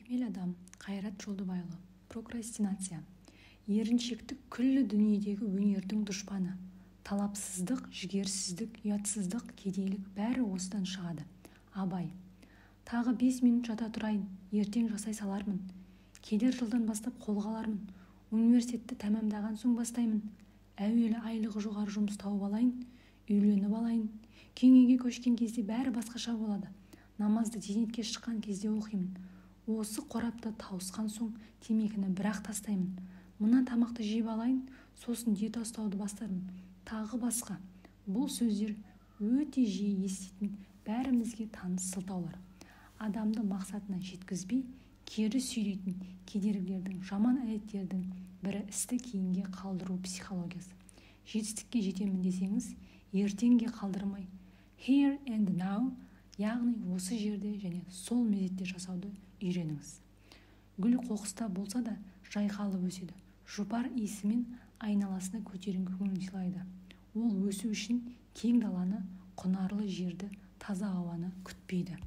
Кемел адам, Қайрат Жолдыбайұлы. Прокрастинация. Еріншектік күллі дүниедегі өнердің дұшпаны. Талапсыздық, жігерсіздік, ұятсыздық, кедейлік бәрі осыдан шығады. Абай. Тағы 5 минут жата тұрайын, ертең жасай салармын. Келер жылдан бастап қолға алармын. Университетті тәмамдаған соң бастаймын. Әуелі айлығы жоғары жұмыс тауып алайын, үйленіп алайын. Кең үйге көшкен кезде бәрі басқаша болады. Намазды зейнетке шыққан кезде оқимын. Осы қорапты тауысқан соң темекіні бірақ тастаймын. Мына тамақты жеп алайын, сосын диета ұстауды бастармын. Тағы басқа. Бұл сөздер өте жиі еститін, бәрімізге таныс сылтаулар. Адамды мақсатына жеткізбей, кері сүйрейтін кедергілердің, жаман әдеттердің бірі істі кейінге қалдыру психологиясы. Жетістікке жетемін десеңіз, ертеңге қалдырмай, here and now, яғни осы жерде және сол мезетте жасауды үйреніңіз. Гүл қоқыста болса да жайқалып өседі. Жұпар иісімен айналасына көтеріңкі көңіл сыйлайды. Ол өсу үшін кең даланы, құнарлы жерді, таза ауаны күтпейді.